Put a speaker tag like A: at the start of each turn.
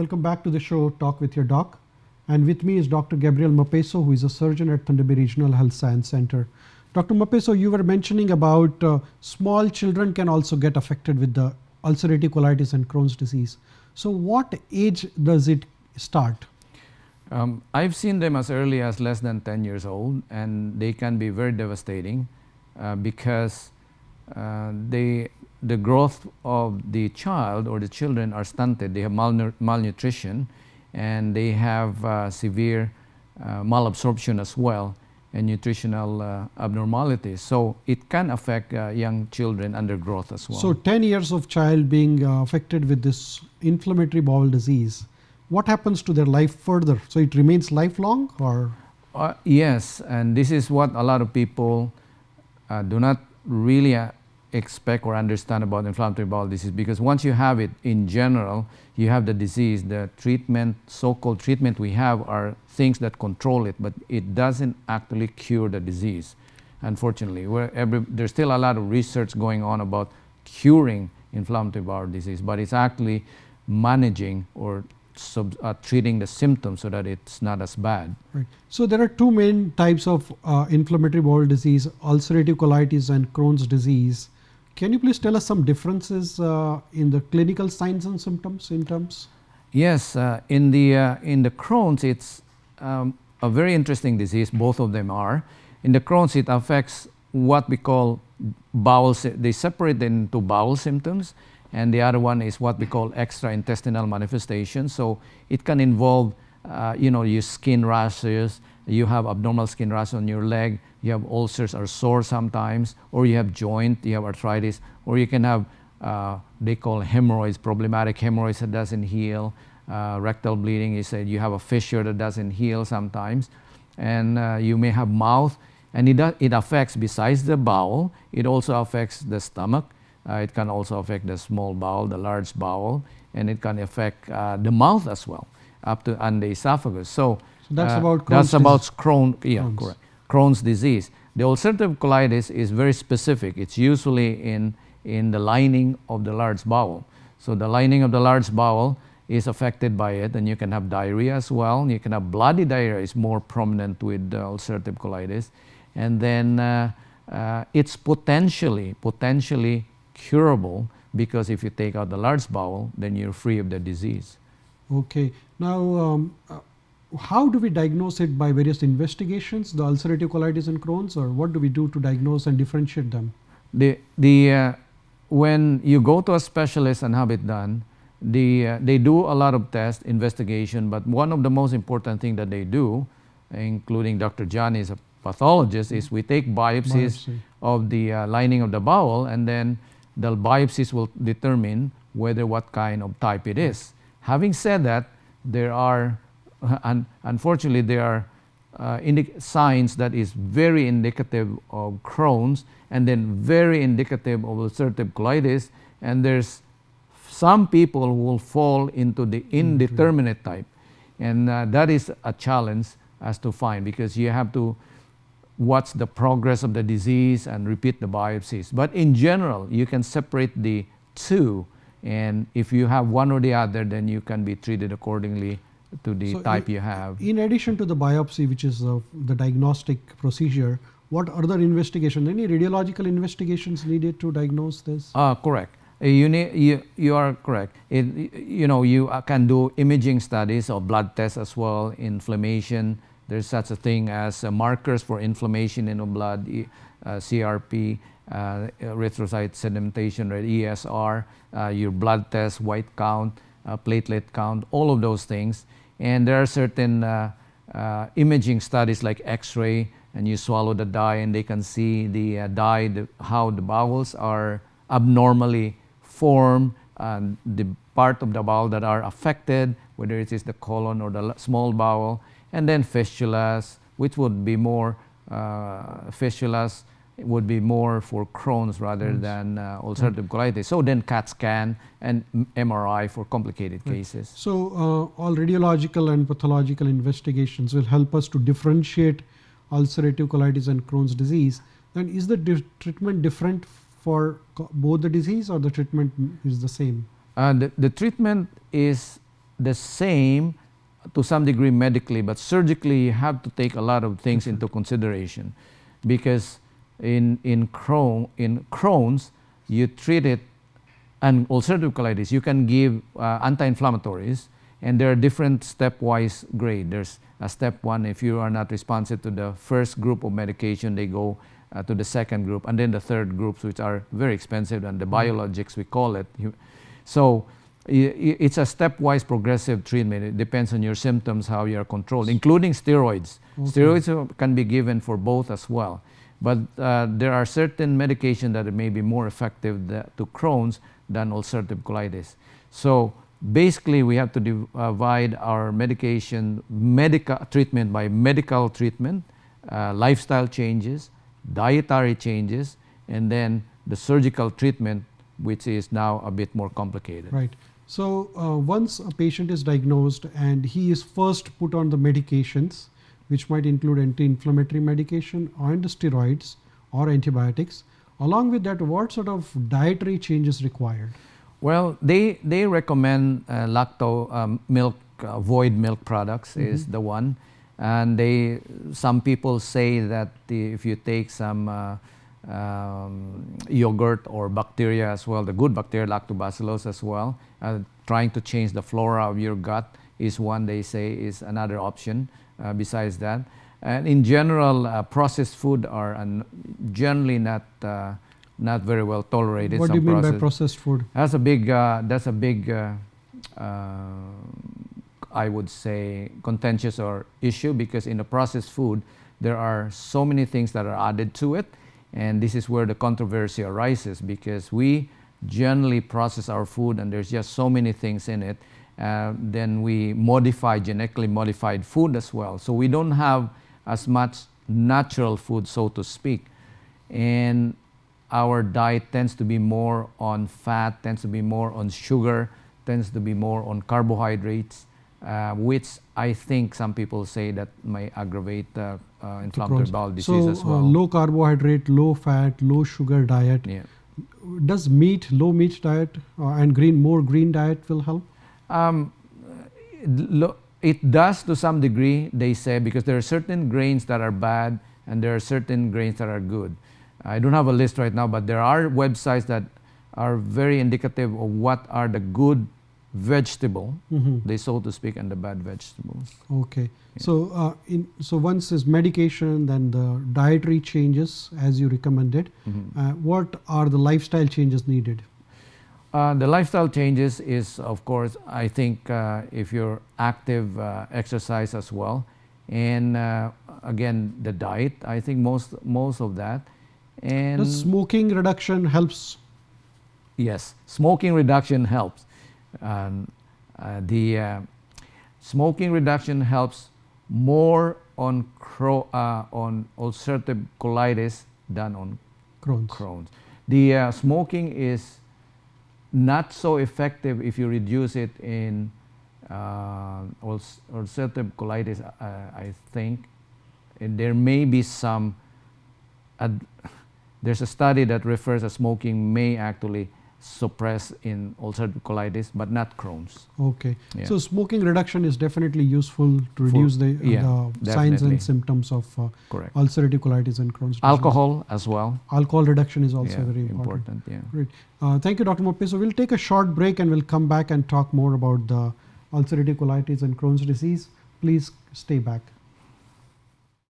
A: Welcome back to the show, Talk with Your Doc. And with me is Dr. Gabriel Mapeso, who is a surgeon at Thunder Bay Regional Health Science Center. Dr. Mapeso, you were mentioning about small children can also get affected with the ulcerative colitis and Crohn's disease. So what age does it start?
B: I've seen them as early as less than 10 years old, and they can be very devastating because the growth of the child or the children are stunted. They have malnutrition, and they have severe malabsorption as well, and nutritional abnormalities. So it can affect young children under growth as well.
A: So 10 years of child being affected with this inflammatory bowel disease, what happens to their life further? So it remains lifelong, or?
B: Yes, and this is what a lot of people do not really expect or understand about inflammatory bowel disease, because once you have it in general, you have the disease, the treatment, so-called treatment we have are things that control it, but it doesn't actually cure the disease, unfortunately. There's still a lot of research going on about curing inflammatory bowel disease, but it's actually managing or treating the symptoms so that it's not as bad.
A: Right. So there are two main types of inflammatory bowel disease, ulcerative colitis and Crohn's disease. Can you please tell us some differences in the clinical signs and symptoms?
B: Yes, in the Crohn's, it's a very interesting disease. Both of them are. In the Crohn's, it affects what we call bowel. They separate into bowel symptoms, and the other one is what we call extraintestinal manifestations. So it can involve, your skin rashes, you have abnormal skin rash on your leg, you have ulcers or sore sometimes, or you have joint, you have arthritis, or you can have, they call hemorrhoids, problematic hemorrhoids that doesn't heal, rectal bleeding, you said you have a fissure that doesn't heal sometimes, and you may have mouth, and it affects, besides the bowel, it also affects the stomach. It can also affect the small bowel, the large bowel, and it can affect the mouth as well, and the esophagus. So
A: that's about Crohn's.
B: That's about Crohn's. Correct. Crohn's disease. The ulcerative colitis is very specific. It's usually in the lining of the large bowel. So the lining of the large bowel is affected by it, and you can have diarrhea as well. You can have bloody diarrhea, is more prominent with ulcerative colitis, and then it's potentially curable, because if you take out the large bowel, then you're free of the disease.
A: Okay. Now, how do we diagnose it? By various investigations, the ulcerative colitis and Crohn's, or what do we do to diagnose and differentiate them?
B: When you go to a specialist and have it done, they do a lot of tests, investigation, but one of the most important things that they do, including Dr. Johnny is a pathologist, is we take biopsies of the lining of the bowel, and then the biopsies will determine what kind of type it is. Having said that, there are, unfortunately, there are signs that is very indicative of Crohn's, and then very indicative of ulcerative colitis, and there's some people who will fall into the indeterminate type, and that is a challenge as to find, because you have to watch the progress of the disease and repeat the biopsies. But in general, you can separate the two, and if you have one or the other, then you can be treated accordingly to the type you have.
A: In addition to the biopsy, which is the diagnostic procedure, what other investigation, any radiological investigations needed to diagnose this?
B: Correct. You are correct. You can do imaging studies or blood tests as well, inflammation. There's such a thing as markers for inflammation in the blood, CRP, erythrocyte sedimentation rate, ESR, your blood test, white count, platelet count, all of those things. And there are certain imaging studies like X-ray, and you swallow the dye and they can see the dye, how the bowels are abnormally formed, and the part of the bowel that are affected, whether it is the colon or the small bowel, and then fistulas, which would be more, fistulas would be more for Crohn's rather than ulcerative colitis. So then CAT scan and MRI for complicated cases.
A: So all radiological and pathological investigations will help us to differentiate ulcerative colitis and Crohn's disease. Then is the treatment different for both the disease, or the treatment is the same?
B: The treatment is the same to some degree medically, but surgically you have to take a lot of things into consideration, because in Crohn's you treat it, and ulcerative colitis you can give anti-inflammatories, and there are different stepwise grade. There's a step 1, if you are not responsive to the first group of medication, they go to the second group, and then the third groups, which are very expensive, and the biologics we call it. So it's a stepwise progressive treatment. It depends on your symptoms, how you are controlled, including steroids. Steroids can be given for both as well. But there are certain medications that may be more effective to Crohn's than ulcerative colitis. So basically we have to divide our medical treatment by medical treatment, lifestyle changes, dietary changes, and then the surgical treatment, which is now a bit more complicated.
A: Right. So once a patient is diagnosed and he is first put on the medications, which might include anti-inflammatory medication and steroids or antibiotics, along with that, what sort of dietary changes required?
B: Well, they recommend milk, void milk products is the one. And some people say that if you take some yogurt or bacteria as well, the good bacteria, lactobacillus as well, trying to change the flora of your gut is one, they say, is another option besides that. And in general, processed food are generally not very well tolerated.
A: What do you mean by processed food?
B: That's a big, I would say, contentious or issue, because in the processed food, there are so many things that are added to it. And this is where the controversy arises, because we generally process our food and there's just so many things in it. Then we modify genetically modified food as well. So we don't have as much natural food, so to speak. And our diet tends to be more on fat, tends to be more on sugar, tends to be more on carbohydrates, which I think some people say that may aggravate inflammatory bowel disease as well.
A: Low carbohydrate, low fat, low sugar diet.
B: Yeah.
A: Does low meat diet and more green diet will help?
B: It does to some degree, they say, because there are certain grains that are bad and there are certain grains that are good. I don't have a list right now, but there are websites that are very indicative of what are the good vegetable, they so to speak, and the bad vegetables.
A: Okay. Yeah. So once is medication, then the dietary changes as you recommended. What are the lifestyle changes needed?
B: The lifestyle changes is, of course, I think if you're active, exercise as well, and again the diet. I think most of that. And
A: does smoking reduction helps?
B: Yes, smoking reduction helps. The smoking reduction helps more on ulcerative colitis than on Crohn's. The smoking is not so effective if you reduce it in ulcerative colitis, I think. And there may be some, there's a study that refers that smoking may actually suppress in ulcerative colitis, but not Crohn's.
A: Okay.
B: Yeah.
A: So smoking reduction is definitely useful to reduce the signs and symptoms of ulcerative colitis and Crohn's disease.
B: Alcohol as well.
A: Alcohol reduction is also very important.
B: Yeah.
A: Great. Thank you, Dr. Mapeso. We'll take a short break and we'll come back and talk more about the ulcerative colitis and Crohn's disease. Please stay back.